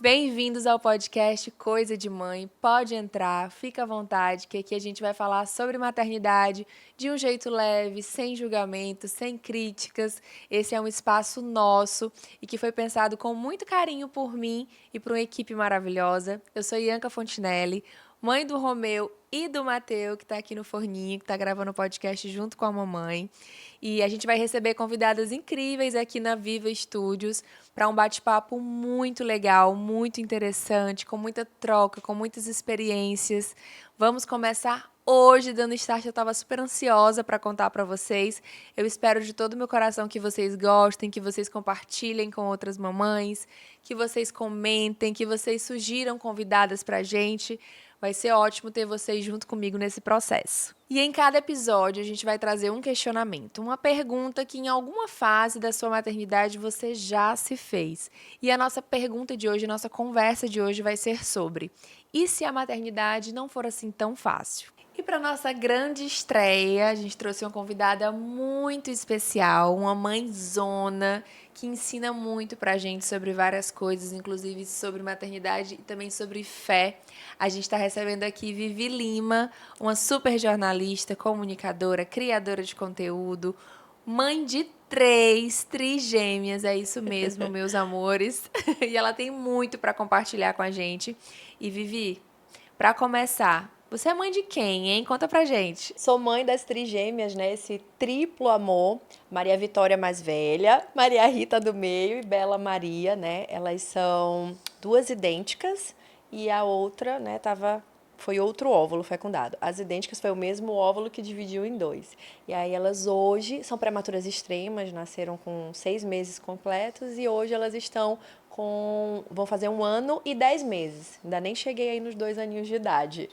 Bem-vindos ao podcast Coisa de Mãe. Pode entrar, fica à vontade, que aqui a gente vai falar sobre maternidade de um jeito leve, sem julgamento, sem críticas. Esse é um espaço nosso e que foi pensado com muito carinho por mim e por uma equipe maravilhosa. Eu sou Ianca Fontinelli, mãe do Romeu e do Mateu, que está aqui no forninho, que está gravando o podcast junto com a mamãe. E a gente vai receber convidadas incríveis aqui na Viva Studios para um bate-papo muito legal, muito interessante, com muita troca, com muitas experiências. Vamos começar hoje dando start. Eu estava super ansiosa para contar para vocês. Eu espero de todo o meu coração que vocês gostem, que vocês compartilhem com outras mamães, que vocês comentem, que vocês sugiram convidadas para a gente. Vai ser ótimo ter vocês junto comigo nesse processo. E em cada episódio a gente vai trazer um questionamento, uma pergunta que em alguma fase da sua maternidade você já se fez. E a nossa pergunta de hoje, a nossa conversa de hoje vai ser sobre: e se a maternidade não for assim tão fácil? E para nossa grande estreia, a gente trouxe uma convidada muito especial, uma mãezona que ensina muito pra gente sobre várias coisas, inclusive sobre maternidade e também sobre fé. A gente está recebendo aqui Vivi Lima, uma super jornalista, comunicadora, criadora de conteúdo, mãe de trigêmeas, é isso mesmo, meus amores. E ela tem muito para compartilhar com a gente. E Vivi, para começar, você é mãe de quem, hein? Conta pra gente. Sou mãe das trigêmeas, né? Esse triplo amor. Maria Vitória mais velha, Maria Rita do meio e Bela Maria, né? Elas são duas idênticas e a outra, né, foi outro óvulo fecundado. As idênticas foi o mesmo óvulo que dividiu em dois. E aí elas hoje são prematuras extremas, nasceram com 6 meses completos e hoje elas vão fazer 1 ano e 10 meses. Ainda nem cheguei aí nos 2 aninhos de idade.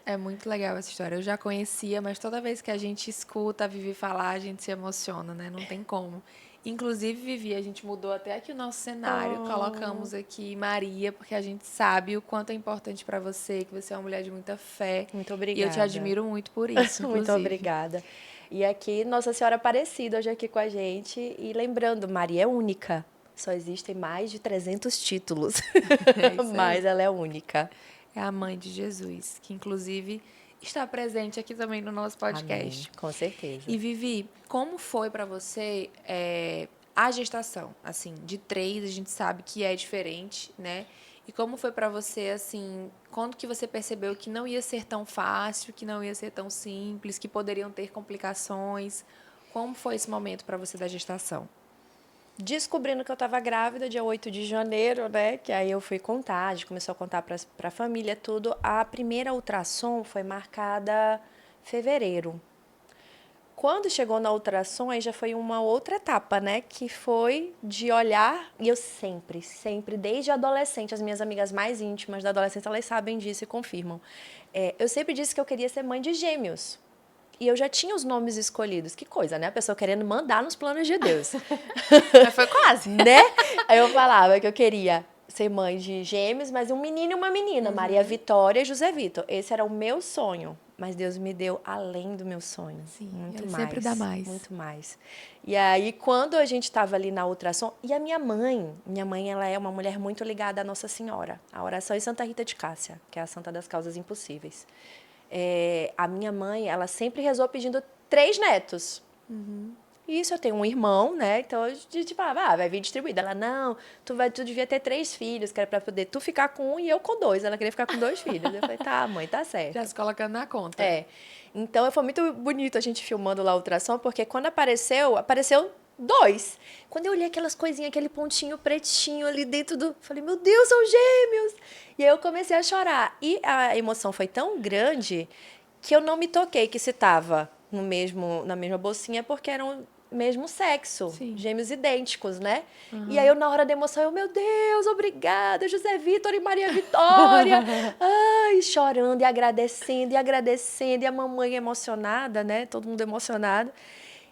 É muito legal essa história. Eu já conhecia, mas toda vez que a gente escuta a Vivi falar, a gente se emociona, né? Não tem como. Inclusive, Vivi, a gente mudou até aqui o nosso cenário. Colocamos aqui Maria, porque a gente sabe o quanto é importante para você, que você é uma mulher de muita fé. Muito E eu te obrigada. admiro muito por isso, Muito inclusive. obrigada. E aqui, Nossa Senhora Aparecida, hoje aqui com a gente. E lembrando, Maria é única. Só existem mais de 300 títulos. É isso aí. Mas ela é única. É a mãe de Jesus, que inclusive está presente aqui também no nosso Amém. podcast. Com certeza. E Vivi, como foi para você a gestação? Assim, de 3 a gente sabe que é diferente, né? E como foi para você, assim, quando que você percebeu que não ia ser tão fácil, que não ia ser tão simples, que poderiam ter complicações? Como foi esse momento para você da gestação? Descobrindo que eu estava grávida, dia 8 de janeiro, né? Que aí eu fui contar, a gente começou a contar para a família tudo. A primeira ultrassom foi marcada em fevereiro. Quando chegou na ultrassom, aí já foi uma outra etapa, né? Que foi de olhar, e eu sempre, desde adolescente, as minhas amigas mais íntimas da adolescência, elas sabem disso e confirmam. Eu sempre disse que eu queria ser mãe de gêmeos. E eu já tinha os nomes escolhidos. Que coisa, né? A pessoa querendo mandar nos planos de Deus. Mas foi quase. Né? Aí eu falava que eu queria ser mãe de gêmeos, mas um menino e uma menina, Maria Vitória e José Vitor. Esse era o meu sonho, mas Deus me deu além do meu sonho. Sim, Muito ele mais. sempre dá mais. Muito mais. E aí, quando a gente estava ali na ultrassom, e a minha mãe, ela é uma mulher muito ligada à Nossa Senhora, a oração em Santa Rita de Cássia, que é a santa das causas impossíveis. A minha mãe, ela sempre rezou pedindo 3 netos. E isso, eu tenho um irmão, né? Então, a gente falava, vai vir distribuído. Ela, não, tu devia ter 3 filhos, que era pra poder tu ficar com 1 e eu com 2. Ela queria ficar com 2 filhos. Eu falei, tá, mãe, tá certo. Já se colocando na conta. Então, foi muito bonito a gente filmando lá a ultrassom, porque quando apareceu 2. Quando eu olhei aquelas coisinhas, aquele pontinho pretinho ali dentro do... Falei, meu Deus, são gêmeos! E aí eu comecei a chorar. E a emoção foi tão grande que eu não me toquei que se tava na mesma bolsinha, porque eram mesmo sexo, Sim. gêmeos idênticos, né? E aí eu, na hora da emoção, meu Deus, obrigada, José Vitor e Maria Vitória. Ai, chorando e agradecendo, e a mamãe emocionada, né? Todo mundo emocionado.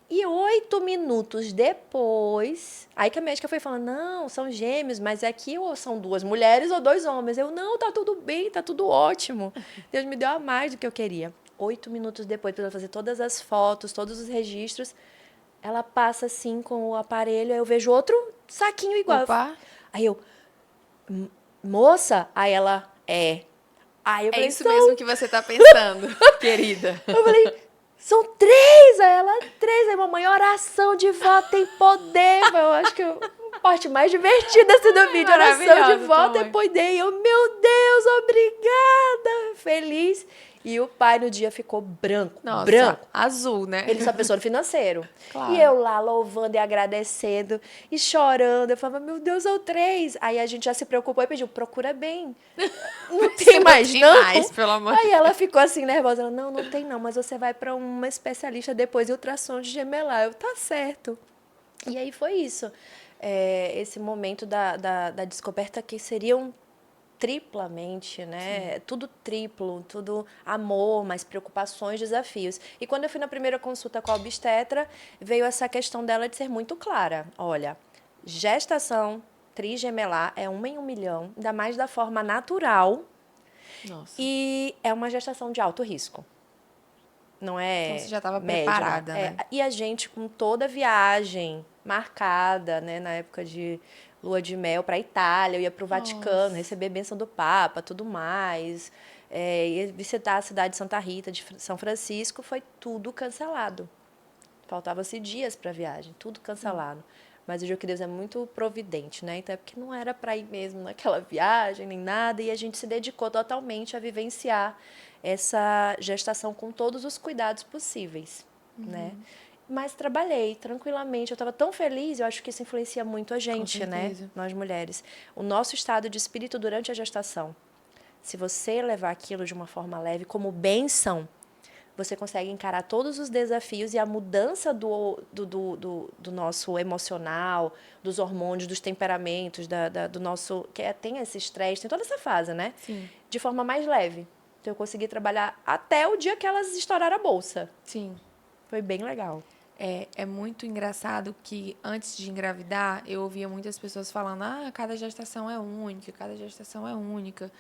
E 8 minutos depois, aí que a médica foi falando, não, são gêmeos, mas aqui ou são 2 mulheres ou 2 homens. Eu, não, tá tudo bem, tá tudo ótimo. Deus me deu a mais do que eu queria. 8 minutos depois, para fazer todas as fotos, todos os registros, ela passa assim com o aparelho, aí eu vejo outro saquinho igual. Opa. Aí eu, moça? Aí ela, é. Aí eu É falei, isso mesmo que você tá pensando, querida. eu falei, são 3! Aí ela, 3. Aí, mamãe, oração de vó tem poder. Eu acho que a parte mais divertida assim, do vídeo, oração de Maravilhosa, vó tua tem mãe. poder. E eu, meu Deus, obrigada. Feliz. E o pai no dia ficou branco, Nossa, branco. azul, né? Ele só pensou no financeiro. E Claro. eu lá louvando e agradecendo e chorando. Eu falava, meu Deus, é o 3. Aí a gente já se preocupou e pediu, procura bem. Não Vê se tem mais, tem não? mais, pelo amor de Aí ela ficou assim nervosa. Ela, não, não tem não, mas você vai para uma especialista depois de ultrassom de gemelar. Eu, tá certo. E aí foi isso. Esse momento da descoberta que seriam triplamente, né? Sim. Tudo triplo, tudo amor, mas preocupações, desafios. E quando eu fui na primeira consulta com a obstetra, veio essa questão dela de ser muito clara. Olha, gestação trigemelar é 1 em 1 milhão, ainda mais da forma natural, Nossa. e é uma gestação de alto risco. Não Então você é já estava médio, não. preparada, né? E a gente com toda a viagem marcada, né, na época de lua de mel para a Itália, eu ia para o Vaticano, Nossa. receber a bênção do Papa, tudo mais. Ia visitar a cidade de Santa Rita, de São Francisco, foi tudo cancelado. Faltava-se dias para a viagem, tudo cancelado. Mas eu digo que Deus é muito providente, né? Então é porque não era para ir mesmo naquela viagem, nem nada, e a gente se dedicou totalmente a vivenciar essa gestação com todos os cuidados possíveis, né? Mas trabalhei tranquilamente, eu estava tão feliz, eu acho que isso influencia muito a Com gente, né? certeza. Nós mulheres. O nosso estado de espírito durante a gestação. Se você levar aquilo de uma forma leve, como bênção, você consegue encarar todos os desafios e a mudança do nosso emocional, dos hormônios, dos temperamentos, do nosso... tem esse estresse, tem toda essa fase, né? Sim. De forma mais leve. Então, eu consegui trabalhar até o dia que elas estouraram a bolsa. Sim. Foi bem legal. É muito engraçado que antes de engravidar, eu ouvia muitas pessoas falando: ah, cada gestação é única, cada gestação é única.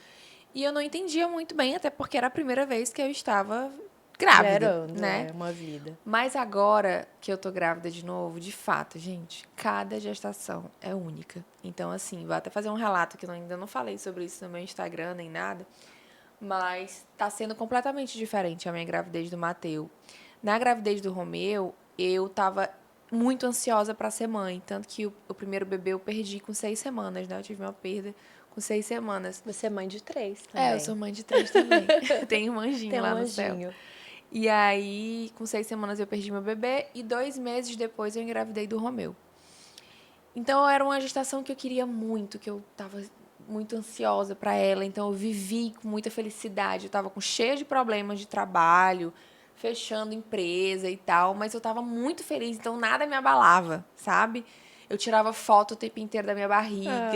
E eu não entendia muito bem, até porque era a primeira vez que eu estava grávida, Gerando, né? uma vida. Mas agora que eu tô grávida de novo, de fato, gente, cada gestação é única. Então, assim, vou até fazer um relato que eu ainda não falei sobre isso no meu Instagram nem nada, mas tá sendo completamente diferente a minha gravidez do Mateu. Na gravidez do Romeu, eu tava muito ansiosa para ser mãe, tanto que o primeiro bebê eu perdi com 6 semanas, né? Eu tive uma perda com 6 semanas. Você é mãe de 3 Eu também. sou mãe de 3 também. Tenho um anjinho Tem um lá no céu. anjinho. E aí, com 6 semanas eu perdi meu bebê e 2 meses depois eu engravidei do Romeu. Então era uma gestação que eu queria muito, que eu tava muito ansiosa para ela, então eu vivi com muita felicidade. Eu tava com cheia de problemas de trabalho, fechando empresa e tal, mas eu tava muito feliz, então nada me abalava, sabe? Eu tirava foto o tempo inteiro da minha barriga,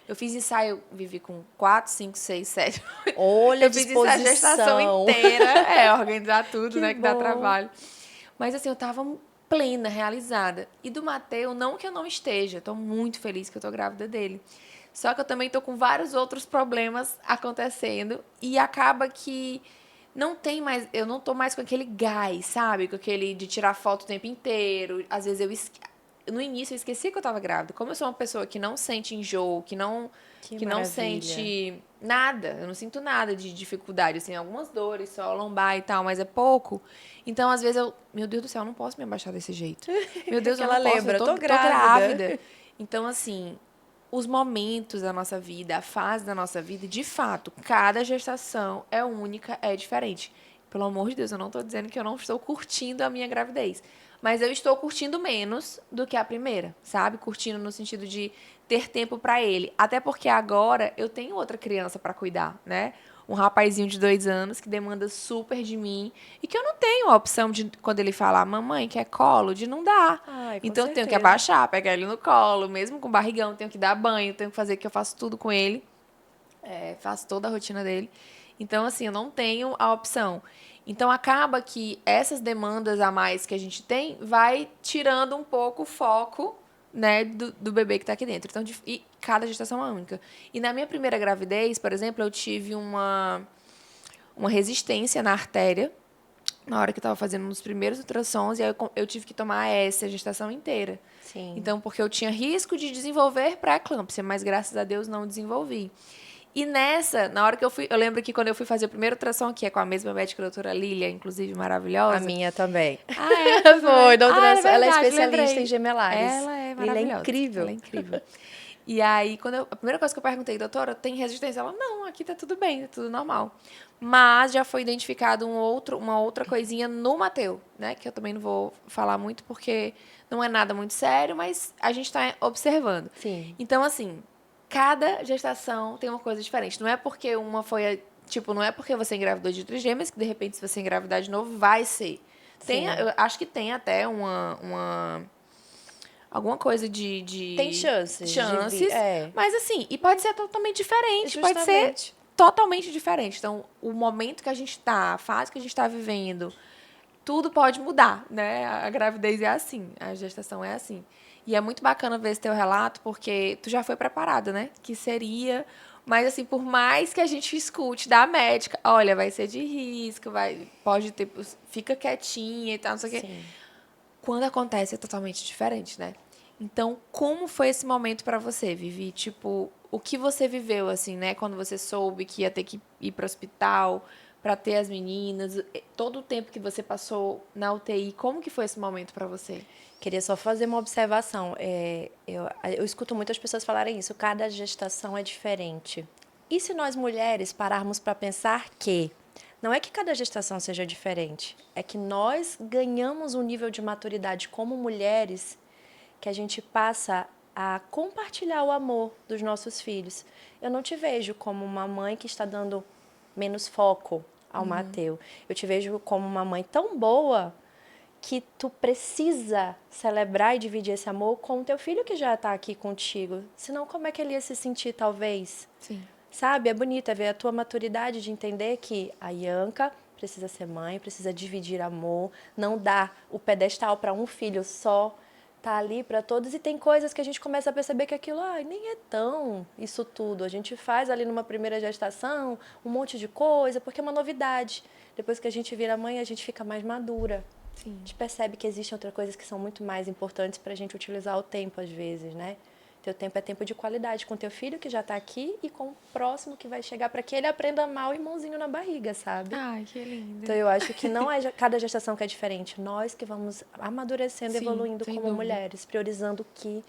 eu fiz ensaio, vivi com 4, 5, 6, 7. Olha a Eu fiz isso a gestação disposição. inteira, organizar tudo, Que né, que dá bom. trabalho. Mas assim, eu tava plena, realizada. E do Mateu, não que eu não esteja, tô muito feliz que eu tô grávida dele. Só que eu também tô com vários outros problemas acontecendo e acaba que não tem mais, eu não tô mais com aquele gás, sabe? Com aquele de tirar foto o tempo inteiro. Às vezes no início eu esqueci que eu tava grávida. Como eu sou uma pessoa que não sente enjoo, Que que não maravilha. sente nada, eu não sinto nada de dificuldade, assim, algumas dores, só lombar e tal, mas é pouco. Então, às vezes meu Deus do céu, eu não posso me abaixar desse jeito. Meu Deus, Que eu ela não posso, lembra, tô tô grávida. grávida. Então, assim, os momentos da nossa vida, a fase da nossa vida, de fato, cada gestação é única, é diferente. Pelo amor de Deus, eu não tô dizendo que eu não estou curtindo a minha gravidez. Mas eu estou curtindo menos do que a primeira, sabe? Curtindo no sentido de ter tempo para ele. Até porque agora eu tenho outra criança para cuidar, né? Um rapazinho de 2 anos que demanda super de mim e que eu não tenho a opção de, quando ele falar, mamãe, quer colo, de não dar. Ai, com Então eu tenho que certeza. abaixar, pegar ele no colo, mesmo com barrigão, tenho que dar banho, tenho que fazer que eu faço tudo com ele. Faço toda a rotina dele. Então, assim, eu não tenho a opção. Então, acaba que essas demandas a mais que a gente tem vai tirando um pouco o foco, né, do bebê que tá aqui dentro. Então, e cada gestação é única. E na minha primeira gravidez, por exemplo, eu tive uma resistência na artéria na hora que eu tava fazendo um dos primeiros ultrassons, e aí eu tive que tomar a AS a gestação inteira. Sim. Então, porque eu tinha risco de desenvolver pré-eclâmpsia, mas graças a Deus não desenvolvi. E nessa, na hora que eu lembro que quando eu fui fazer o primeiro ultrassom, que é com a mesma médica, a doutora Lília, inclusive A maravilhosa. minha também. Ah, é? Foi Foi, também? da Ah, é ultrassom. Ela é verdade, especialista em lembrei. gemelares. Ela é Ela é maravilhosa. Ela incrível. é incrível. E aí, a primeira coisa que eu perguntei, doutora, tem resistência? Ela, não, aqui tá tudo bem, tá tudo normal. Mas já foi identificado uma outra coisinha no Mateu, né? Que eu também não vou falar muito porque não é nada muito sério, mas a gente tá observando. Sim. Então, assim, cada gestação tem uma coisa diferente. Não é porque uma foi, tipo, não é porque você engravidou de trigêmeas que de repente se você engravidar de novo vai ser. Sim. Eu acho que tem até alguma coisa Tem de chances de vir. chances, É, mas assim, e pode ser totalmente diferente, pode ser justamente. totalmente diferente. Então, o momento que a gente tá, a fase que a gente tá vivendo, tudo pode mudar, né? A gravidez é assim, a gestação é assim. E é muito bacana ver esse teu relato, porque tu já foi preparada, né? Que seria, mas assim, por mais que a gente escute da médica, olha, vai ser de risco, pode ter, fica quietinha e tal, não sei o quê. Sim. Quando acontece é totalmente diferente, né? Então, como foi esse momento pra você, Vivi? Tipo, o que você viveu, assim, né? Quando você soube que ia ter que ir pro hospital pra ter as meninas, todo o tempo que você passou na UTI, como que foi esse momento pra você? Queria só fazer uma observação. Eu escuto muitas pessoas falarem isso. Cada gestação é diferente. E se nós mulheres pararmos para pensar que não é que cada gestação seja diferente, é que nós ganhamos um nível de maturidade como mulheres que a gente passa a compartilhar o amor dos nossos filhos. Eu não te vejo como uma mãe que está dando menos foco ao Mateu. Eu te vejo como uma mãe tão boa que tu precisa celebrar e dividir esse amor com o teu filho que já está aqui contigo. Senão, como é que ele ia se sentir, talvez? Sim. Sabe? É bonito ver a tua maturidade de entender que a Ianca precisa ser mãe, precisa dividir amor, não dar o pedestal para um filho só, tá ali para todos. E tem coisas que a gente começa a perceber que aquilo nem é tão isso tudo. A gente faz ali numa primeira gestação um monte de coisa, porque é uma novidade. Depois que a gente vira mãe, a gente fica mais madura. Sim. A gente percebe que existem outras coisas que são muito mais importantes para a gente utilizar o tempo, às vezes, né? Teu tempo é tempo de qualidade com teu filho que já está aqui e com o próximo que vai chegar para que ele aprenda a amar o irmãozinho na barriga, sabe? Ai, que lindo. Então eu acho que não é cada gestação que é diferente. Nós que vamos amadurecendo, Sim, evoluindo sem como dúvida. mulheres, priorizando que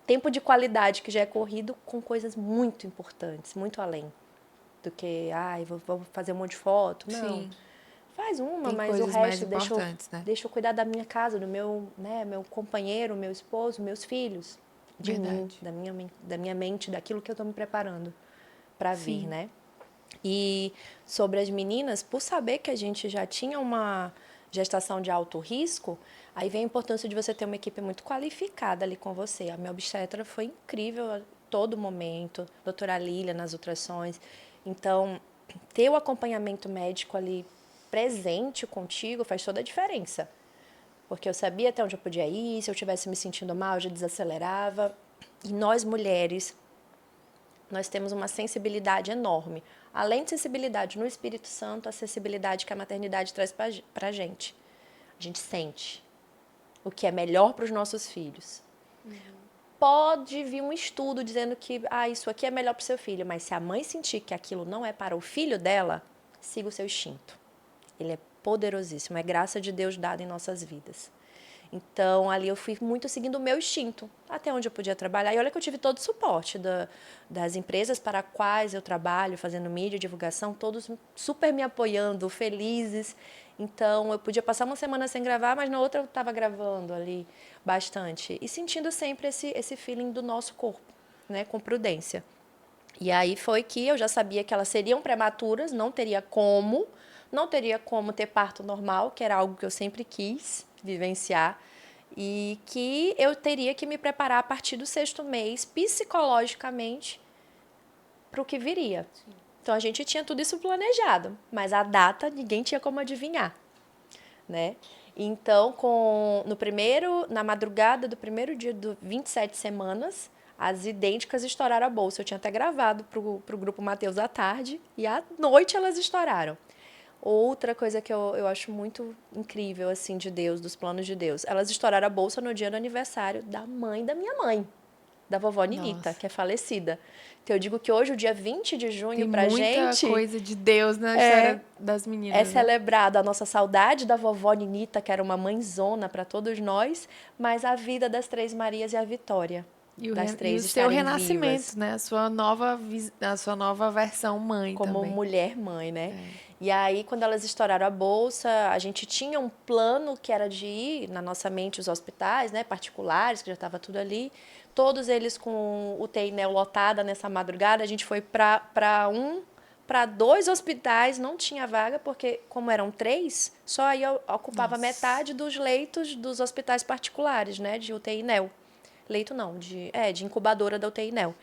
tempo de qualidade que já é corrido com coisas muito importantes, muito além do que, vou fazer um monte de foto. Não. Sim. Faz uma, Tem mas o coisas mais resto importantes, né? deixa eu cuidar da minha casa, do meu, né, meu companheiro, meu esposo, meus filhos, de mim, Verdade. da minha mente, daquilo que eu estou me preparando para vir, Sim. né? E sobre as meninas, por saber que a gente já tinha uma gestação de alto risco, aí vem a importância de você ter uma equipe muito qualificada ali com você. A minha obstetra foi incrível a todo momento, doutora Lília nas ultrassons. Então, ter o acompanhamento médico ali presente contigo faz toda a diferença. Porque eu sabia até onde eu podia ir, se eu estivesse me sentindo mal, eu já desacelerava. E nós mulheres, nós temos uma sensibilidade enorme. Além de sensibilidade no Espírito Santo, a sensibilidade que a maternidade traz para a gente. A gente sente o que é melhor para os nossos filhos. Pode vir um estudo dizendo que isso aqui é melhor para o seu filho, mas se a mãe sentir que aquilo não é para o filho dela, siga o seu instinto. Ele é poderosíssimo, é graça de Deus dada em nossas vidas. Então, ali eu fui muito seguindo o meu instinto, até onde eu podia trabalhar. E olha que eu tive todo o suporte das empresas para as quais eu trabalho, fazendo mídia, divulgação, todos super me apoiando, felizes. Então, eu podia passar uma semana sem gravar, mas na outra eu estava gravando ali bastante. E sentindo sempre esse feeling do nosso corpo, né, com prudência. E aí foi que eu já sabia que elas seriam prematuras, não teria como ter parto normal, que era algo que eu sempre quis vivenciar, e que eu teria que me preparar a partir do 6º mês, psicologicamente, para o que viria. Sim. Então, a gente tinha tudo isso planejado, mas a data ninguém tinha como adivinhar, né? Então, na madrugada do primeiro dia do 27 semanas, as idênticas estouraram a bolsa. Eu tinha até gravado para o grupo Mateus à tarde, e à noite elas estouraram. Outra coisa que eu acho muito incrível, assim, de Deus, dos planos de Deus. Elas estouraram a bolsa no dia do aniversário da mãe da minha mãe, da vovó Ninita, Nossa. que é falecida. Então, eu digo que hoje, o dia 20 de junho, Tem pra muita gente, coisa de Deus na história das é meninas, né? celebrado a nossa saudade da vovó Ninita, que era uma mãezona para todos nós, mas a vida das Três Marias e a vitória das E o três seu estarem vivas. renascimento, né? A sua nova versão mãe Como também. mulher mãe, né? É. E aí, quando elas estouraram a bolsa, a gente tinha um plano que era de ir na nossa mente os hospitais, né, particulares, que já estava tudo ali. Todos eles com UTI lotada nessa madrugada. A gente foi para dois hospitais, não tinha vaga, porque como eram três, só aí ocupava Nossa. metade dos leitos dos hospitais particulares, né, de UTI neo. Leito não, de incubadora da UTI neo.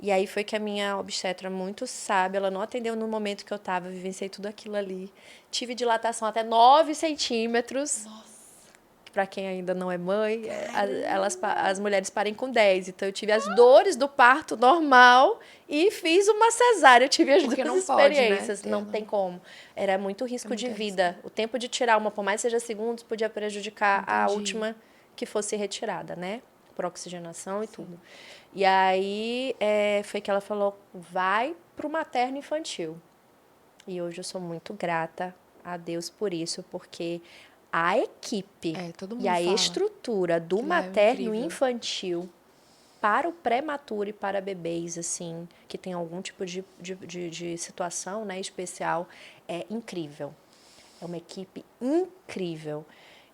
E aí foi que a minha obstetra, muito sábia, ela não atendeu no momento que eu estava, vivenciei tudo aquilo ali. Tive dilatação até 9 centímetros. Para quem ainda não é mãe, as mulheres parem com 10. Então, eu tive as dores do parto normal e fiz uma cesárea. Eu tive as Porque duas não pode, né? experiências. Não tem como. Era muito É risco de muito arriscado. vida. O tempo de tirar uma, por mais que seja segundos, podia prejudicar a Entendi. última que fosse retirada, né? Por oxigenação e Sim. tudo. E aí foi que ela falou: vai pro materno infantil. E hoje eu sou muito grata a Deus por isso, porque a equipe É, todo e mundo a fala estrutura do que lá é materno incrível. infantil para o prematuro e para bebês, assim, que tem algum tipo de situação, né, especial, é incrível. É uma equipe incrível.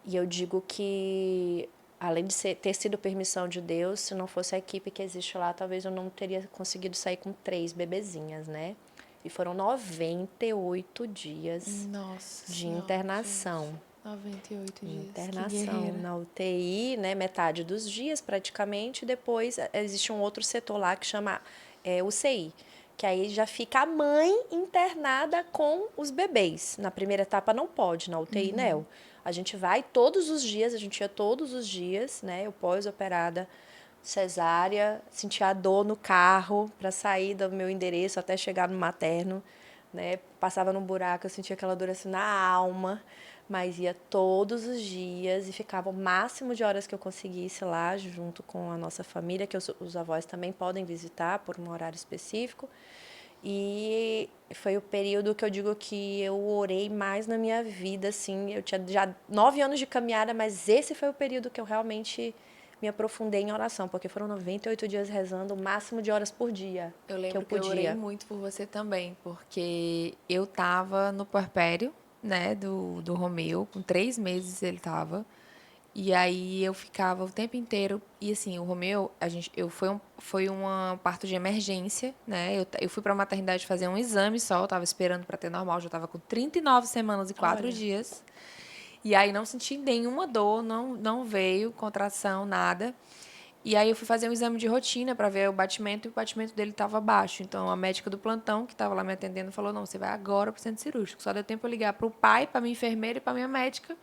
E eu digo que, além de ter sido permissão de Deus, se não fosse a equipe que existe lá, talvez eu não teria conseguido sair com 3 bebezinhas, né? E foram 98 dias Nossa de Senhora, internação. gente. 98 dias. Que Internação guerreira. na UTI, né? Metade dos dias praticamente. E depois existe um outro setor lá que chama UCI, que aí já fica a mãe internada com os bebês. Na primeira etapa não pode, na UTI neo. A gente vai todos os dias, a gente ia todos os dias, né? Eu pós-operada cesárea, sentia a dor no carro para sair do meu endereço até chegar no materno, né? Passava num buraco, eu sentia aquela dor assim na alma, mas ia todos os dias e ficava o máximo de horas que eu conseguisse lá, junto com a nossa família, que os avós também podem visitar por um horário específico. E foi o período que eu digo que eu orei mais na minha vida, assim. Eu tinha já 9 anos de caminhada, mas esse foi o período que eu realmente me aprofundei em oração, porque foram 98 dias rezando, o máximo de horas por dia Eu que eu lembro que eu orei podia. muito por você também, porque eu tava no puerpério, né, do Romeu, com 3 meses ele tava. E aí eu ficava o tempo inteiro. E assim, o Romeu, foi uma parto de emergência, né? Eu fui pra maternidade fazer um exame só, eu tava esperando pra ter normal, já tava com 39 semanas e 4 Olha, dias. E aí não senti nenhuma dor, não veio contração, nada. E aí eu fui fazer um exame de rotina para ver o batimento e o batimento dele estava baixo. Então a médica do plantão que estava lá me atendendo falou: "Não, você vai agora pro centro cirúrgico". Só deu tempo eu ligar pro pai, pra minha enfermeira e pra minha médica.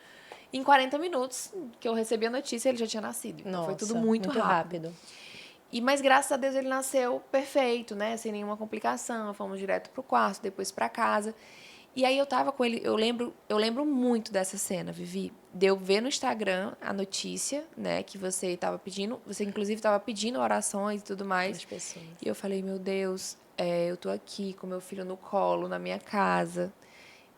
Em 40 minutos que eu recebi a notícia, ele já tinha nascido. Então foi tudo nossa, muito muito rápido. rápido. Mas graças a Deus ele nasceu perfeito, né? Sem nenhuma complicação. Fomos direto pro quarto, depois para casa. E aí eu tava com ele, eu lembro muito dessa cena, Vivi. De eu ver no Instagram a notícia, né, que você tava pedindo, você inclusive tava pedindo orações e tudo Para mais. as pessoas. E eu falei, meu Deus, eu tô aqui com meu filho no colo, na minha casa.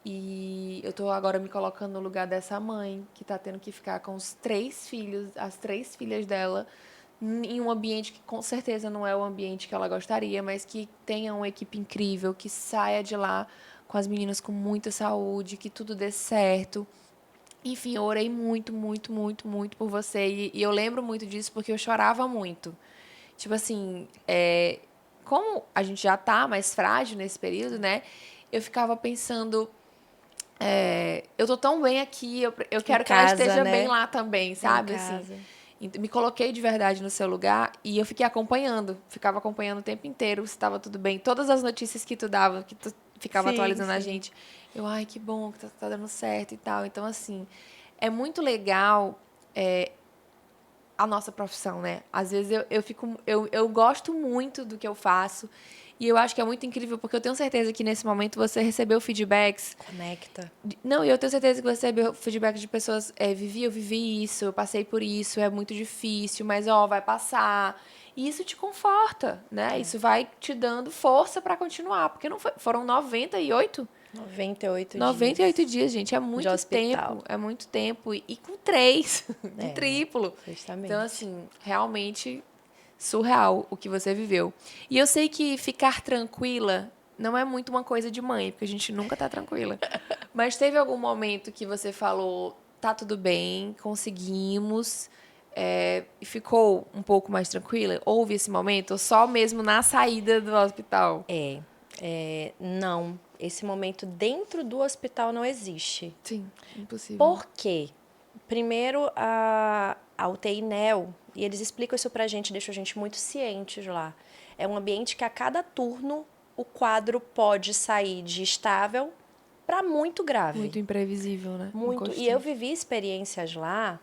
E eu tô agora me colocando no lugar dessa mãe que tá tendo que ficar com os 3 filhos, as 3 filhas dela, em um ambiente que com certeza não é o ambiente que ela gostaria, mas que tenha uma equipe incrível, que saia de lá com as meninas com muita saúde, que tudo dê certo. Enfim, eu orei muito, muito, muito, muito por você. E eu lembro muito disso porque eu chorava muito. Tipo assim, como a gente já tá mais frágil nesse período, né? Eu ficava pensando, eu tô tão bem aqui, eu Em quero que ela casa, esteja bem né? lá também, Em sabe? Assim, casa. me coloquei de verdade no seu lugar e eu fiquei acompanhando, ficava acompanhando o tempo inteiro se estava tudo bem. Todas as notícias que tu dava, que tu ficava Sim, atualizando a sim. gente, ai, que bom que tá dando certo e tal. Então, assim, é muito legal a nossa profissão, né? Às vezes eu gosto muito do que eu faço e eu acho que é muito incrível porque eu tenho certeza que nesse momento você recebeu feedbacks. Conecta. Não, e eu tenho certeza que você recebeu feedback de pessoas, Vivi, eu vivi isso, eu passei por isso, é muito difícil, mas ó, vai passar. E isso te conforta, né? Isso vai te dando força para continuar, porque não foram 98? 98 98 dias dias, gente, de hospital. é muito tempo. E com 3 de É, triplo. Então, justamente. assim, realmente surreal o que você viveu. E eu sei que ficar tranquila não é muito uma coisa de mãe, porque a gente nunca tá tranquila. Mas teve algum momento que você falou, tá tudo bem, conseguimos, e ficou um pouco mais tranquila? Houve esse momento? Ou só mesmo na saída do hospital? Não, esse momento dentro do hospital não existe. Sim, impossível. Por quê? Primeiro, a UTI NEO, e eles explicam isso pra gente, deixam a gente muito cientes lá. É um ambiente que a cada turno o quadro pode sair de estável para muito grave. Muito imprevisível, né? Muito. E eu vivi experiências lá.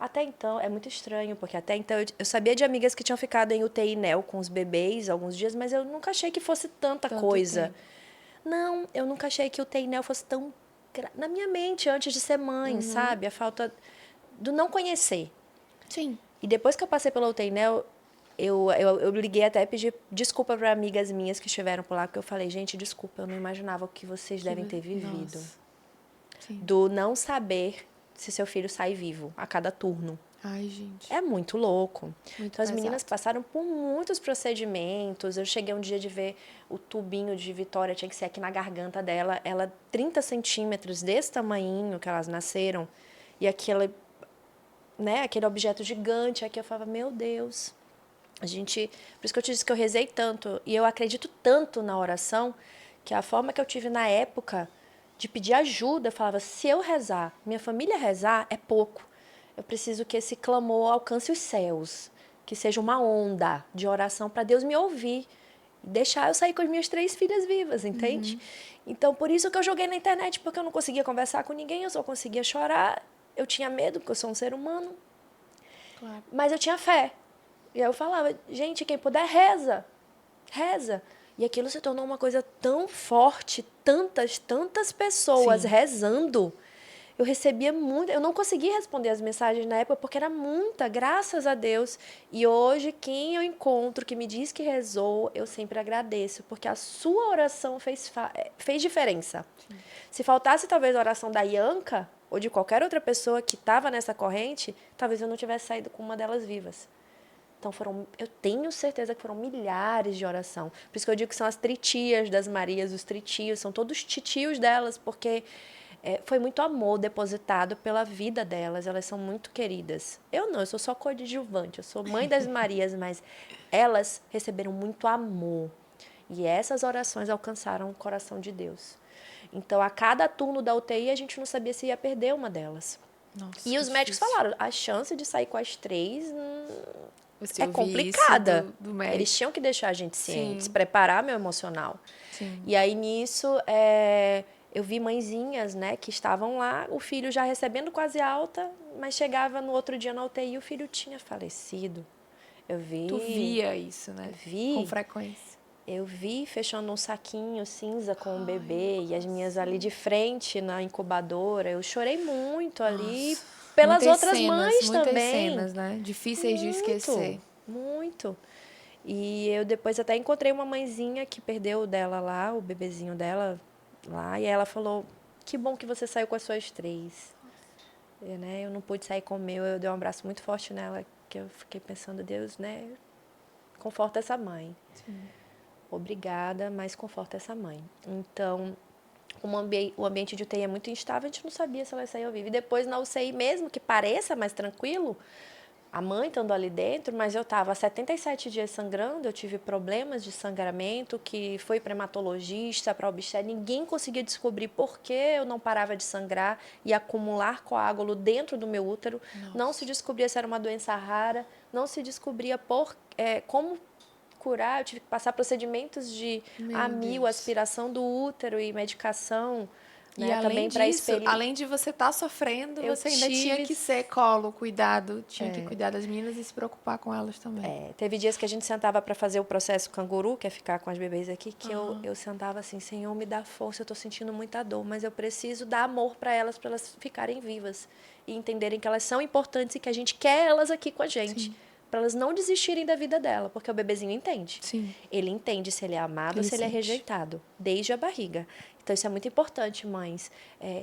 Até então, é muito estranho, porque até então eu sabia de amigas que tinham ficado em UTI NEO com os bebês alguns dias, mas eu nunca achei que fosse tanta Tanto coisa. tempo. Não, eu nunca achei que o UTI NEO fosse tão. Na minha mente, antes de ser mãe, sabe? A falta do não conhecer. Sim. E depois que eu passei pela UTI NEO, eu liguei até e pedi desculpa para amigas minhas que estiveram por lá, porque eu falei, gente, desculpa, eu não imaginava o que vocês devem ter vivido. Nossa. Sim. Do não saber se seu filho sai vivo a cada turno. Ai, gente. É muito louco. Muito Então, as meninas pesado. passaram por muitos procedimentos. Eu cheguei um dia de ver o tubinho de Vitória, tinha que ser aqui na garganta dela. Ela, 30 centímetros, desse tamanhinho que elas nasceram. E aquele objeto gigante. Aqui eu falava, meu Deus. Por isso que eu te disse que eu rezei tanto. E eu acredito tanto na oração, que a forma que eu tive na época de pedir ajuda, eu falava, se eu rezar, minha família rezar, é pouco. Eu preciso que esse clamor alcance os céus, que seja uma onda de oração para Deus me ouvir e deixar eu sair com as minhas 3 filhas vivas, entende? Então, por isso que eu joguei na internet, porque eu não conseguia conversar com ninguém, eu só conseguia chorar. Eu tinha medo, porque eu sou um ser humano, Claro. mas eu tinha fé. E aí eu falava, gente, quem puder, reza. Reza. E aquilo se tornou uma coisa tão forte, tantas pessoas Sim. rezando. Eu recebia muito, eu não conseguia responder as mensagens na época porque era muita, graças a Deus. E hoje, quem eu encontro que me diz que rezou, eu sempre agradeço, porque a sua oração fez diferença. Sim. Se faltasse talvez a oração da Ianca ou de qualquer outra pessoa que estava nessa corrente, talvez eu não tivesse saído com uma delas vivas. Então eu tenho certeza que foram milhares de oração. Por isso que eu digo que são as tritias das Marias, os tritios, são todos titios delas, porque foi muito amor depositado pela vida delas, elas são muito queridas. Eu não, eu sou só coadjuvante, eu sou mãe das Marias, mas elas receberam muito amor. E essas orações alcançaram o coração de Deus. Então, a cada turno da UTI, a gente não sabia se ia perder uma delas. Nossa, E os médicos difícil. falaram, a chance de sair com as 3 Você é ouvir isso complicada. do médico. Eles tinham que deixar a gente Sim. ciente, preparar meu emocional. Sim. E aí, nisso, eu vi mãezinhas, né, que estavam lá, o filho já recebendo quase alta, mas chegava no outro dia na UTI e o filho tinha falecido. Eu vi. Tu via isso, né? Vi. Com frequência. Eu vi fechando um saquinho cinza com um bebê e as minhas ali de frente na incubadora. Eu chorei muito ali pelas muitas outras cenas, mães muitas também. cenas, né? Difíceis de esquecer. Muito. E eu depois até encontrei uma mãezinha que perdeu o dela lá, o bebezinho dela lá, e ela falou, que bom que você saiu com as suas 3. Eu não pude sair com o meu, eu dei um abraço muito forte nela, que eu fiquei pensando, Deus, né, conforta essa mãe. Sim. Obrigada, mas conforta essa mãe. Então, o ambiente de UTI é muito instável, a gente não sabia se ela saiu viva. E depois na UCI mesmo, que pareça mais tranquilo, a mãe estando ali dentro, mas eu estava há 77 dias sangrando, eu tive problemas de sangramento, que foi para hematologista, para obstetra, ninguém conseguia descobrir por que eu não parava de sangrar e acumular coágulo dentro do meu útero. Nossa. Não se descobria se era uma doença rara, não se descobria como curar, eu tive que passar procedimentos de Meu amil, Deus. aspiração do útero e medicação E né? além Também para disso, espelho. além de você estar sofrendo, Eu você ainda tinha tive- que ser colo, cuidado, tinha que cuidar das meninas e se preocupar com elas também. Teve dias que a gente sentava para fazer o processo canguru, que é ficar com as bebês aqui, que eu sentava assim, Senhor, me dá força, eu tô sentindo muita dor, mas eu preciso dar amor para elas ficarem vivas e entenderem que elas são importantes e que a gente quer elas aqui com a gente. Sim. Para elas não desistirem da vida dela, porque o bebezinho entende. Sim. Ele entende se ele é amado ou Ele se ele é sente. rejeitado, desde a barriga. Então, isso é muito importante, mães.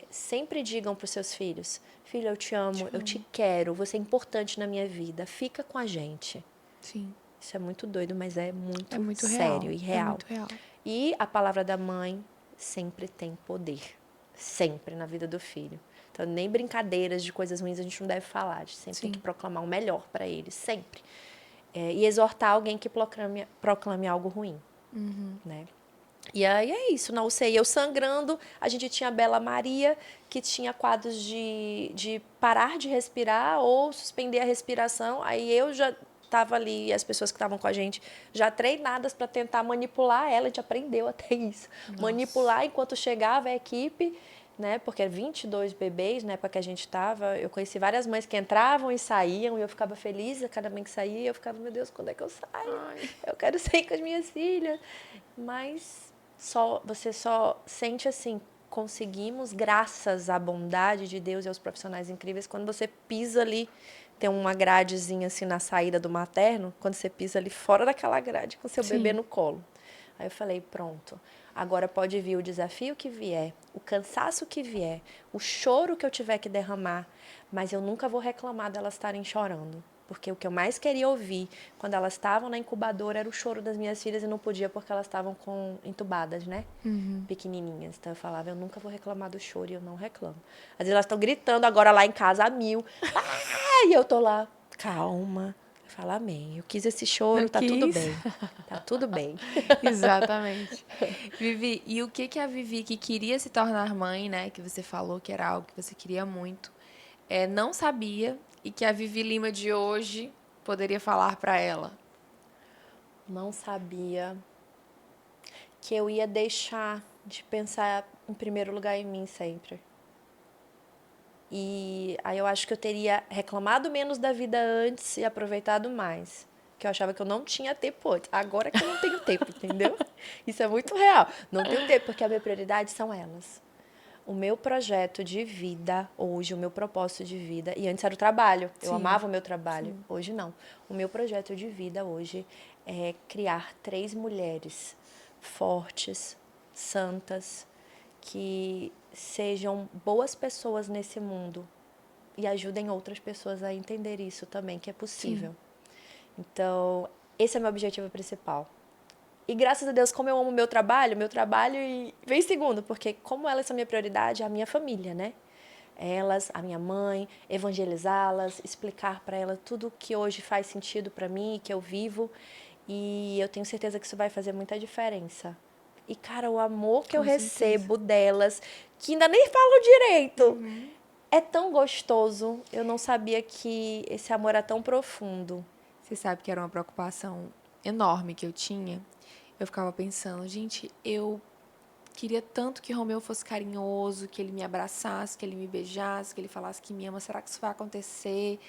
Sempre digam para os seus filhos, filho, eu te amo, eu te quero, você é importante na minha vida, fica com a gente. Sim. Isso é muito doido, mas é muito, É muito sério real. e real. É muito real. E a palavra da mãe sempre tem poder. Sempre na vida do filho. Então, nem brincadeiras de coisas ruins a gente não deve falar. A gente sempre tem que proclamar o melhor para eles, sempre. E exortar alguém que proclame algo ruim. Né? E aí é isso, na UCI eu sangrando, a gente tinha a Bela Maria, que tinha quadros de parar de respirar ou suspender a respiração. Aí eu já estava ali, e as pessoas que estavam com a gente já treinadas para tentar manipular ela, a gente aprendeu até isso. Nossa. Manipular enquanto chegava a equipe, né? Porque 22 bebês, na época que a gente estava, eu conheci várias mães que entravam e saíam, e eu ficava feliz a cada mãe que saía, eu ficava, meu Deus, quando é que eu saio? Eu quero sair com as minhas filhas. Mas você só sente assim, conseguimos, graças à bondade de Deus e aos profissionais incríveis, quando você pisa ali, tem uma gradezinha assim na saída do materno, quando você pisa ali fora daquela grade com seu bebê no colo. Aí eu falei, pronto, agora pode vir o desafio que vier, o cansaço que vier, o choro que eu tiver que derramar, mas eu nunca vou reclamar delas estarem chorando. Porque o que eu mais queria ouvir quando elas estavam na incubadora era o choro das minhas filhas e não podia porque elas estavam entubadas, né? Pequenininhas. Então eu falava, eu nunca vou reclamar do choro e eu não reclamo. Às vezes elas estão gritando agora lá em casa a mil. E eu tô lá, calma. Eu falo, amém. Eu quis esse choro, tá tudo bem. Tá tudo bem. Exatamente. Vivi, e o que a Vivi, que queria se tornar mãe, né? Que você falou que era algo que você queria muito, não sabia e que a Vivi Lima de hoje poderia falar para ela? Não sabia que eu ia deixar de pensar em primeiro lugar em mim sempre. E aí eu acho que eu teria reclamado menos da vida antes e aproveitado mais. Que eu achava que eu não tinha tempo antes. Agora que eu não tenho tempo, entendeu? Isso é muito real. Não tenho tempo, porque a minha prioridade são elas. O meu projeto de vida hoje, o meu propósito de vida, e antes era o trabalho, eu amava o meu trabalho, hoje não. O meu projeto de vida hoje é criar 3 mulheres fortes, santas, que sejam boas pessoas nesse mundo e ajudem outras pessoas a entender isso também, que é possível. Então, esse é meu objetivo principal. E graças a Deus, como eu amo meu trabalho e vem segundo, porque como elas são minha prioridade, é a minha família, né? Elas, a minha mãe, evangelizá-las, explicar para elas tudo que hoje faz sentido para mim, que eu vivo, e eu tenho certeza que isso vai fazer muita diferença. E, cara, o amor que eu recebo delas, que ainda nem falam direito, é tão gostoso. Eu não sabia que esse amor é tão profundo. Você sabe que era uma preocupação enorme que eu tinha. Eu ficava pensando, gente, eu queria tanto que Romeu fosse carinhoso, que ele me abraçasse, que ele me beijasse, que ele falasse que me ama. Será que isso vai acontecer?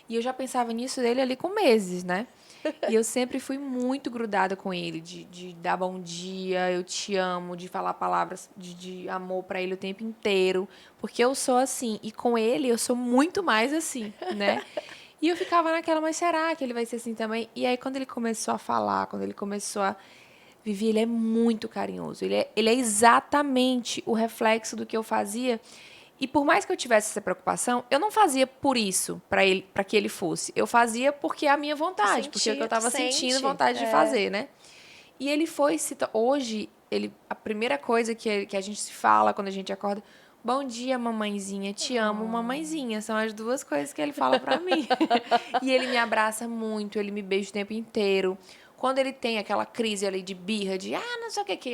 E eu já pensava nisso dele ali com meses, né? E eu sempre fui muito grudada com ele, de dar bom dia, eu te amo, de falar palavras de amor pra ele o tempo inteiro. Porque eu sou assim. E com ele eu sou muito mais assim, né? E eu ficava naquela, mas será que ele vai ser assim também? E aí, quando ele começou a falar, quando ele começou a Vivi, ele é muito carinhoso. Ele é exatamente o reflexo do que eu fazia. E por mais que eu tivesse essa preocupação, eu não fazia por isso, para que ele fosse. Eu fazia porque é a minha vontade, porque é o que eu estava sentindo vontade de fazer, né? E ele foi, hoje, a primeira coisa que a gente se fala quando a gente acorda, bom dia, mamãezinha, te amo, mamãezinha. São as duas coisas que ele fala pra mim. E ele me abraça muito, ele me beija o tempo inteiro. Quando ele tem aquela crise ali de birra, não sei o que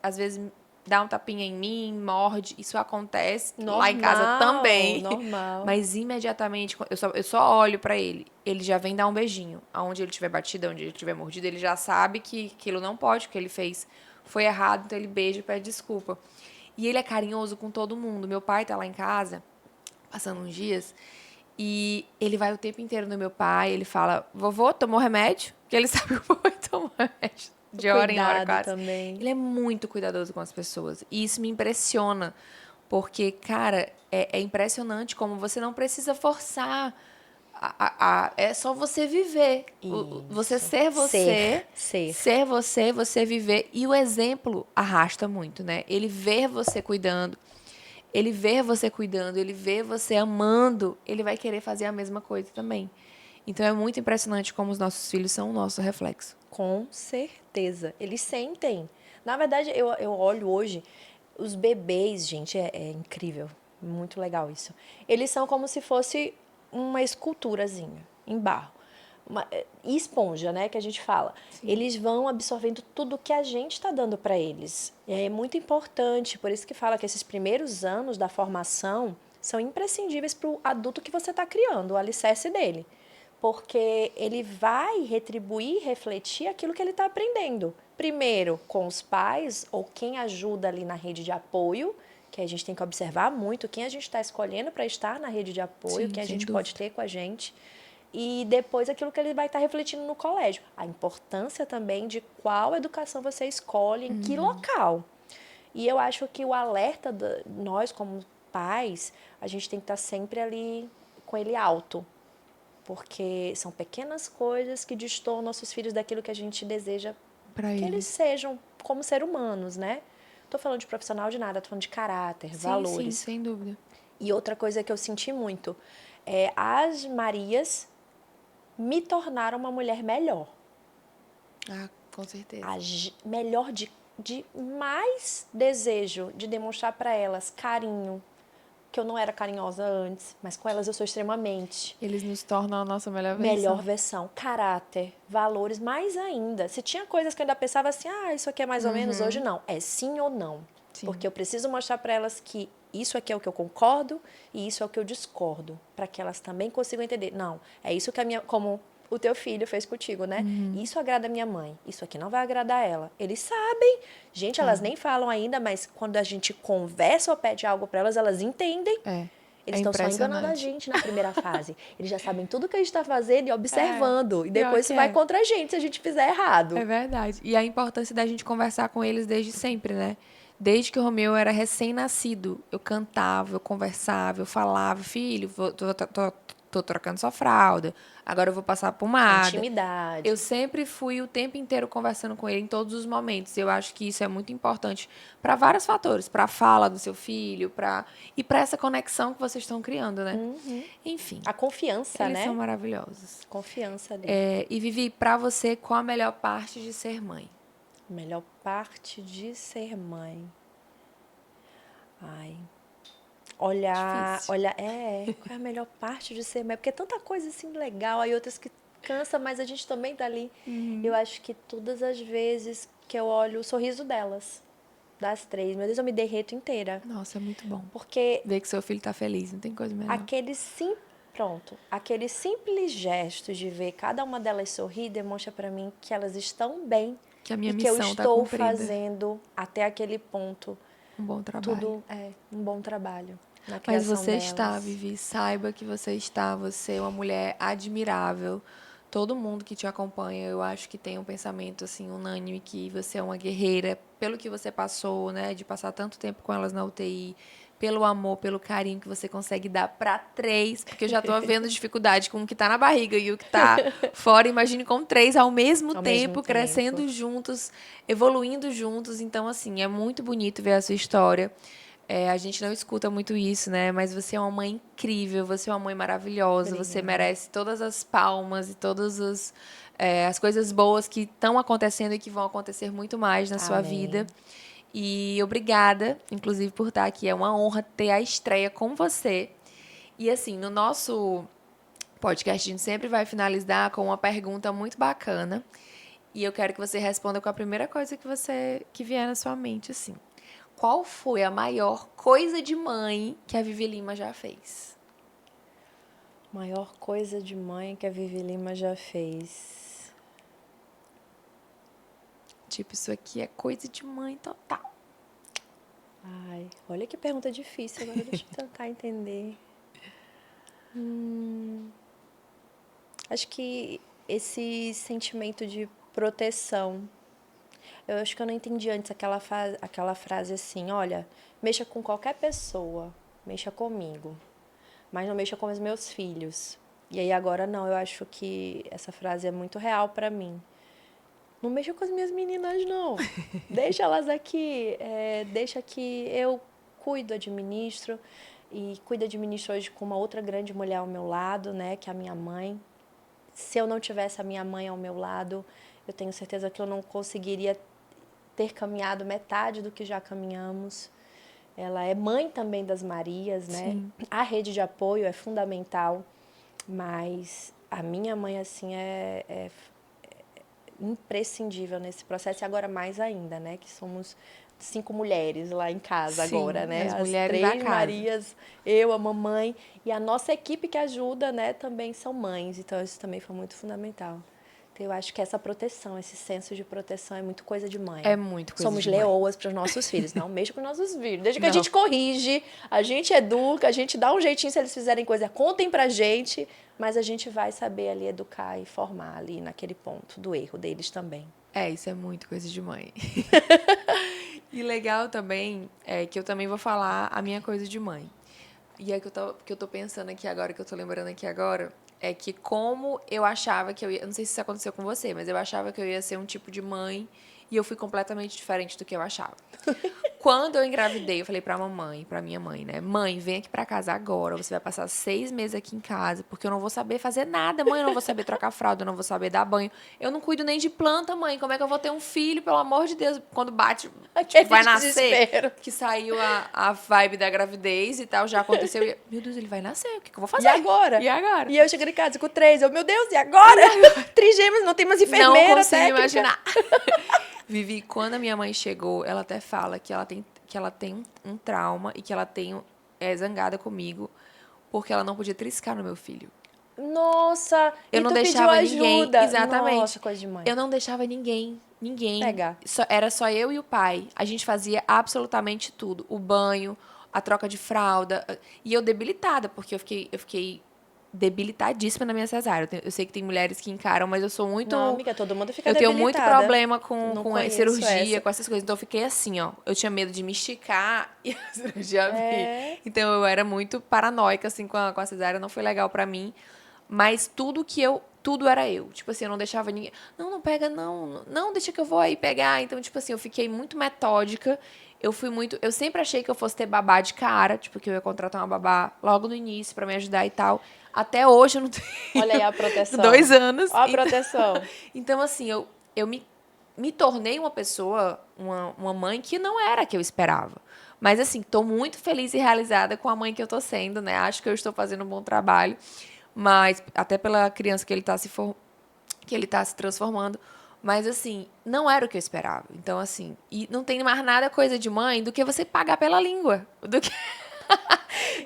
às vezes dá um tapinha em mim, morde, isso acontece lá em casa também. Normal. Mas imediatamente, eu só olho pra ele, ele já vem dar um beijinho. Aonde ele tiver batido, onde ele tiver mordido, ele já sabe que aquilo não pode, o que ele fez foi errado, então ele beija e pede desculpa. E ele é carinhoso com todo mundo. Meu pai tá lá em casa, passando uns dias, e ele vai o tempo inteiro no meu pai, ele fala, vovô, tomou remédio? Porque ele sabe que o vovô toma remédio O de hora em hora cuidado quase. também. Ele é muito cuidadoso com as pessoas. E isso me impressiona, porque, cara, é impressionante como você não precisa forçar. É só você viver. Você Isso. ser você, Ser. ser você, você viver. E o exemplo arrasta muito, né? Ele ver você cuidando, ele ver você cuidando, ele ver você amando, ele vai querer fazer a mesma coisa também. Então é muito impressionante como os nossos filhos são o nosso reflexo. Com certeza. Eles sentem. Na verdade, eu olho hoje, os bebês, gente, é incrível. Muito legal isso. Eles são como se fosse uma esculturazinha em barro. Esponja, né, que a gente fala. Sim. Eles vão absorvendo tudo que a gente está dando para eles. E é muito importante, por isso que fala que esses primeiros anos da formação são imprescindíveis para o adulto que você está criando, o alicerce dele. Porque ele vai retribuir, refletir aquilo que ele está aprendendo. Primeiro, com os pais ou quem ajuda ali na rede de apoio, que a gente tem que observar muito quem a gente está escolhendo para estar na rede de apoio, Sim, quem a sem gente dúvida. pode ter com a gente. E depois aquilo que ele vai estar refletindo no colégio. A importância também de qual educação você escolhe, em que local. E eu acho que o alerta, nós como pais, a gente tem que estar sempre ali com ele alto. Porque são pequenas coisas que destoam nossos filhos daquilo que a gente deseja Pra que eles eles. sejam como seres humanos, né? Tô falando de profissional de nada, tô falando de caráter, Sim, sim, valores. sem dúvida. E outra coisa que eu senti muito é as Marias me tornaram uma mulher melhor. Ah, com certeza. Melhor de mais desejo de demonstrar para elas carinho, que eu não era carinhosa antes, mas com elas eu sou extremamente. Eles nos tornam a nossa melhor Melhor versão. versão, caráter, valores, mais ainda. Se tinha coisas que eu ainda pensava assim, isso aqui é mais ou menos, hoje não. É sim ou não. Sim. Porque eu preciso mostrar para elas que isso aqui é o que eu concordo e isso é o que eu discordo, para que elas também consigam entender. Não, é isso que como o teu filho fez contigo, né? Isso agrada a minha mãe, isso aqui não vai agradar ela. Eles sabem. Gente, elas nem falam ainda, mas quando a gente conversa ou pede algo para elas, elas entendem. É. Eles É estão só enganando a impressionante. gente na primeira fase. Eles já sabem tudo que a gente está fazendo e observando. E Pior depois que isso vai é. contra a gente se a gente fizer errado. É verdade. E a importância da gente conversar com eles desde sempre, né? Desde que o Romeu era recém-nascido, eu cantava, eu conversava, eu falava, filho, tô trocando sua fralda, agora eu vou passar pomada. Intimidade. Eu sempre fui o tempo inteiro conversando com ele em todos os momentos. Eu acho que isso é muito importante para vários fatores, para a fala do seu filho, e para essa conexão que vocês estão criando, né? Enfim, A confiança, eles são né? maravilhosos. Confiança ali. E Vivi, para você, qual a melhor parte de ser mãe? Melhor parte de ser mãe. Ai. Difícil. Olhar, qual é a melhor parte de ser mãe? Porque é tanta coisa assim legal, aí outras que cansa, mas a gente também tá ali. Eu acho que todas as vezes que eu olho o sorriso delas, das três, meu Deus, eu me derreto inteira. Nossa, é muito bom. Porque Ver que seu filho tá feliz, não tem coisa melhor. aqueles simples gestos de ver cada uma delas sorrir demonstra para mim que elas estão bem Que a minha e que eu missão tá estou cumprida. fazendo até aquele ponto Um bom trabalho. tudo um bom trabalho na Mas criação você delas. está, Vivi, saiba que você está, você é uma mulher admirável. Todo mundo que te acompanha, eu acho que tem um pensamento assim unânime que você é uma guerreira, pelo que você passou, né, de passar tanto tempo com elas na UTI, pelo amor, pelo carinho que você consegue dar para três, porque eu já tô vendo dificuldade com o que tá na barriga e o que tá fora. Imagine com três ao mesmo Ao mesmo tempo, crescendo tempo. juntos, evoluindo juntos. Então, assim, é muito bonito ver a sua história. A gente não escuta muito isso, né? Mas você é uma mãe incrível, você é uma mãe maravilhosa, você Obrigada. merece todas as palmas e todas as coisas boas que estão acontecendo e que vão acontecer muito mais na sua Amém. vida. E obrigada, inclusive, por estar aqui. É uma honra ter a estreia com você. E assim, no nosso podcast, a gente sempre vai finalizar com uma pergunta muito bacana. E eu quero que você responda com a primeira coisa que vier na sua mente, assim. Qual foi a maior coisa de mãe que a Vivi Lima já fez? Maior coisa de mãe que a Vivi Lima já fez. Tipo, isso aqui é coisa de mãe total. Ai, olha que pergunta difícil, agora deixa eu tentar entender. Acho que esse sentimento de proteção. Eu acho que eu não entendi antes aquela frase assim, olha, mexa com qualquer pessoa, mexa comigo, mas não mexa com os meus filhos. E aí agora não, eu acho que essa frase é muito real pra mim. Não mexa com as minhas meninas, não. Deixa elas aqui, deixa que eu cuido, administro. E administro hoje com uma outra grande mulher ao meu lado, né, que é a minha mãe. Se eu não tivesse a minha mãe ao meu lado, eu tenho certeza que eu não conseguiria ter caminhado metade do que já caminhamos. Ela é mãe também das Marias, né? Sim. A rede de apoio é fundamental, mas a minha mãe, assim, é imprescindível nesse processo, e agora mais ainda, né? Que somos 5 mulheres lá em casa agora, Sim, né? as As mulheres da 3 casa. Marias, eu, a mamãe e a nossa equipe que ajuda, né? Também são mães, então isso também foi muito fundamental. Então, eu acho que essa proteção, esse senso de proteção é muito coisa de mãe. É muito coisa Somos de mãe. leoas para os nossos filhos, não mexa com os nossos filhos. Desde que a Não. gente corrige, a gente educa, a gente dá um jeitinho se eles fizerem coisa, contem pra gente, mas a gente vai saber ali educar e formar ali naquele ponto do erro deles também. Isso é muito coisa de mãe. E legal também é que eu também vou falar a minha coisa de mãe. E é que eu tô pensando aqui agora, que eu tô lembrando aqui agora, é que como eu achava que eu ia. Eu não sei se isso aconteceu com você, mas eu achava que eu ia ser um tipo de mãe e eu fui completamente diferente do que eu achava. Quando eu engravidei, eu falei pra mamãe, pra minha mãe, né? Mãe, vem aqui pra casa agora. Você vai passar 6 meses aqui em casa, porque eu não vou saber fazer nada, mãe. Eu não vou saber trocar fralda, eu não vou saber dar banho. Eu não cuido nem de planta, mãe. Como é que eu vou ter um filho, pelo amor de Deus? Quando bate, Aquele vai nascer. desespero. Que saiu a vibe da gravidez e tal, já aconteceu. E, meu Deus, ele vai nascer. O que eu vou fazer? E agora? E agora? E eu chegando em casa com 3, meu Deus, e agora? Trigêmeos, não tem mais enfermeira, Não consigo técnica. imaginar. Vivi, quando a minha mãe chegou, ela até fala que ela tem um trauma e que ela é zangada comigo porque ela não podia triscar no meu filho. Nossa, Eu e não tu pediu deixava ninguém, ajuda. exatamente. Nossa, coisa de mãe. Eu não deixava ninguém Pegar. Era só eu e o pai. A gente fazia absolutamente tudo. O banho, a troca de fralda. E eu debilitada, porque eu fiquei debilitadíssima na minha cesárea. Eu sei que tem mulheres que encaram, mas eu sou muito. Não, amiga, todo mundo fica Eu tenho muito debilitada. problema Não com conheço cirurgia, essa. com essas coisas. Então eu fiquei assim, ó. Eu tinha medo de me esticar e a cirurgia vir. É. Então eu era muito paranoica, assim, com a cesárea. Não foi legal pra mim. Mas tudo era eu. Tipo assim, eu não deixava ninguém. Não, não pega, não. Não, deixa que eu vou aí pegar. Então, tipo assim, eu fiquei muito metódica. Eu sempre achei que eu fosse ter babá de cara. Tipo, que eu ia contratar uma babá logo no início pra me ajudar e tal. Até hoje eu não tenho. Olha aí a proteção. 2 anos. Olha a proteção. Então, assim, eu me tornei uma pessoa, uma mãe que não era a que eu esperava. Mas, assim, tô muito feliz e realizada com a mãe que eu tô sendo, né? Acho que eu estou fazendo um bom trabalho. Mas, até pela criança que ele tá se transformando. Mas, assim, não era o que eu esperava. Então, assim, e não tem mais nada coisa de mãe do que você pagar pela língua.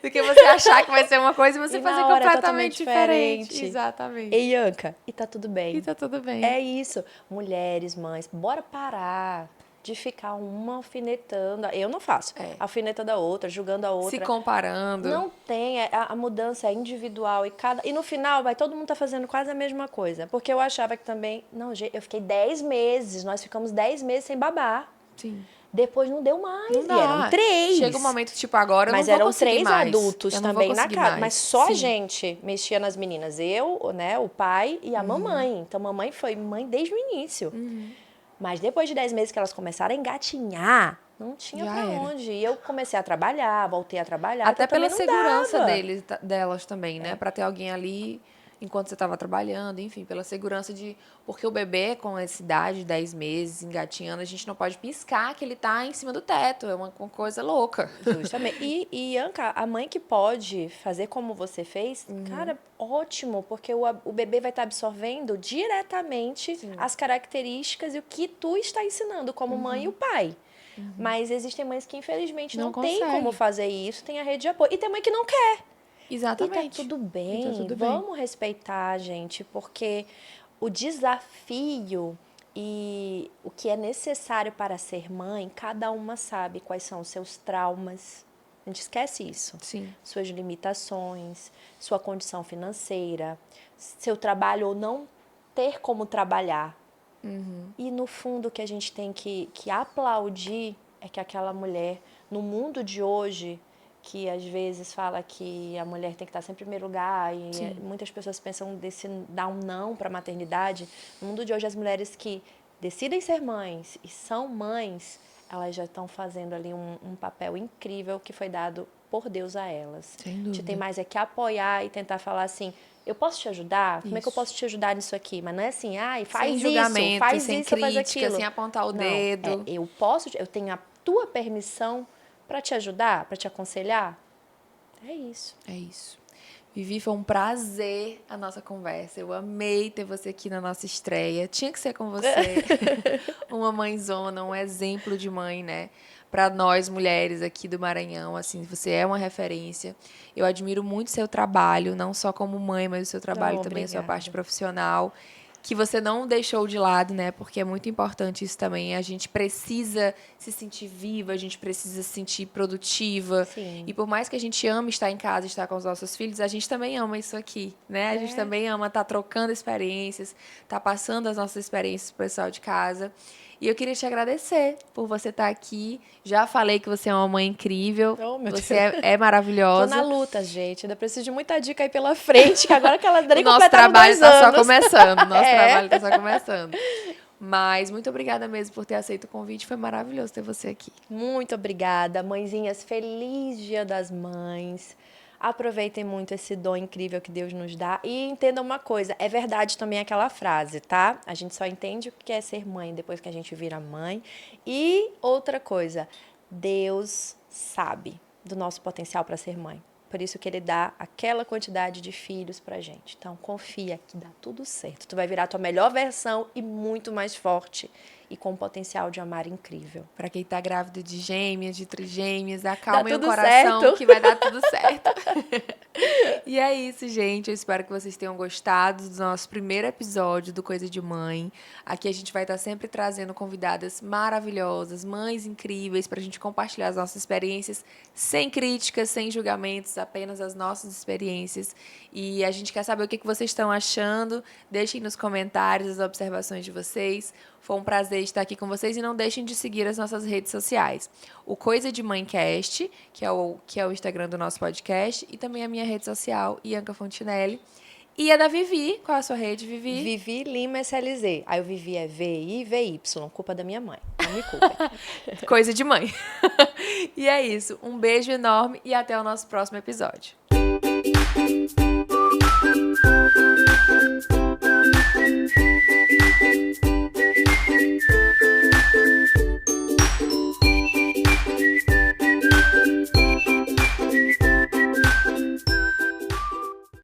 Do que você achar que vai ser uma coisa e você E fazer na hora é completamente totalmente diferente. diferente. Exatamente. Ei, Anca, e tá tudo bem. E tá tudo bem. É isso. Mulheres, mães, bora parar de ficar uma alfinetando. Eu não faço. Alfinetando a outra, julgando a outra. Se comparando. Não tem. A mudança é individual e no final vai todo mundo tá fazendo quase a mesma coisa. Porque eu achava que também. Não, gente, eu fiquei 10 meses. Nós ficamos 10 meses sem babar. Sim. Depois não deu mais. Não dá. E eram 3. Chega um momento, tipo, agora eu Mas não vou eram conseguir 3 mais. adultos Eu não também vou na conseguir casa. mais. Mas só a Sim. gente mexia nas meninas. Eu, né, o pai e a mamãe. Então, mamãe foi mãe desde o início. Mas depois de 10 meses que elas começaram a engatinhar, não tinha Já pra era. onde. E eu comecei a trabalhar, voltei a trabalhar. Até então pela também não segurança dava. delas também, né? Pra ter alguém ali enquanto você estava trabalhando, enfim, pela segurança de... Porque o bebê com essa idade, 10 meses, engatinhando, a gente não pode piscar que ele tá em cima do teto. É uma coisa louca. Justamente. E Anca, a mãe que pode fazer como você fez, cara, ótimo, porque o bebê vai estar absorvendo diretamente as características e o que tu está ensinando como mãe e o pai. Mas existem mães que, infelizmente, não têm consegue. como fazer isso, tem a rede de apoio. E tem mãe que não quer. Exatamente. E tá tudo bem. E tá tudo bem. Vamos respeitar, gente, porque o desafio E o que é necessário para ser mãe, cada uma sabe quais são os seus traumas. A gente esquece isso. Sim. Suas limitações, sua condição financeira, seu trabalho ou não ter como trabalhar. E no fundo o que a gente tem que aplaudir é que aquela mulher, no mundo de hoje, que às vezes fala que a mulher tem que estar sempre em primeiro lugar e Sim. muitas pessoas pensam dar um não para a maternidade. No mundo de hoje, as mulheres que decidem ser mães e são mães, elas já estão fazendo ali um papel incrível que foi dado por Deus a elas. Sem A gente dúvida. tem mais é que apoiar e tentar falar assim, eu posso te ajudar? Como é que eu Isso. posso te ajudar nisso aqui? Mas não é assim, ai, faz Sem isso, julgamento, faz sem isso, faz crítica, aquilo. sem apontar o Não, dedo. eu tenho a tua permissão para te ajudar, para te aconselhar? É isso. É isso. Vivi, foi um prazer a nossa conversa. Eu amei ter você aqui na nossa estreia. Tinha que ser com você. Uma mãezona, um exemplo de mãe, né? Para nós mulheres aqui do Maranhão, assim, você é uma referência. Eu admiro muito seu trabalho, não só como mãe, mas o seu trabalho Oh, também, a sua parte obrigada. profissional, que você não deixou de lado, né? Porque é muito importante isso também. A gente precisa se sentir viva, a gente precisa se sentir produtiva. Sim. E por mais que a gente ame estar em casa, estar com os nossos filhos, a gente também ama isso aqui, né? A gente também ama estar trocando experiências, estar passando as nossas experiências pro pessoal de casa. E eu queria te agradecer por você estar aqui. Já falei que você é uma mãe incrível. Oh, meu Você Deus. é maravilhosa. Tô na luta, gente. Ainda preciso de muita dica aí pela frente, que agora que ela nem O nosso completaram trabalho 2 está só anos. começando. Nosso É. trabalho está só começando. Mas muito obrigada mesmo por ter aceito o convite. Foi maravilhoso ter você aqui. Muito obrigada, mãezinhas. Feliz Dia das Mães. Aproveitem muito esse dom incrível que Deus nos dá. E entendam uma coisa, é verdade também aquela frase, tá? A gente só entende o que é ser mãe depois que a gente vira mãe. E outra coisa, Deus sabe do nosso potencial para ser mãe. Por isso que ele dá aquela quantidade de filhos pra gente. Então confia que dá tudo certo. Tu vai virar a tua melhor versão e muito mais forte. E com um potencial de amar incrível. Para quem tá grávida de gêmeas, de trigêmeas, acalmem o tudo coração certo. que vai dar tudo certo. E é isso, gente. Eu espero que vocês tenham gostado do nosso primeiro episódio do Coisa de Mãe. Aqui a gente vai estar sempre trazendo convidadas maravilhosas, mães incríveis, pra gente compartilhar as nossas experiências sem críticas, sem julgamentos, apenas as nossas experiências. E a gente quer saber o que vocês estão achando. Deixem nos comentários as observações de vocês. Foi um prazer estar aqui com vocês e não deixem de seguir as nossas redes sociais. O Coisa de Mãecast, que é o Instagram do nosso podcast, e também a minha rede social, Ianca Fontinelli. E a da Vivi. Qual é a sua rede, Vivi? Vivi Lima SLZ. Aí o Vivi é VI, culpa da minha mãe. Não me culpem. Coisa de mãe. E é isso. Um beijo enorme e até o nosso próximo episódio.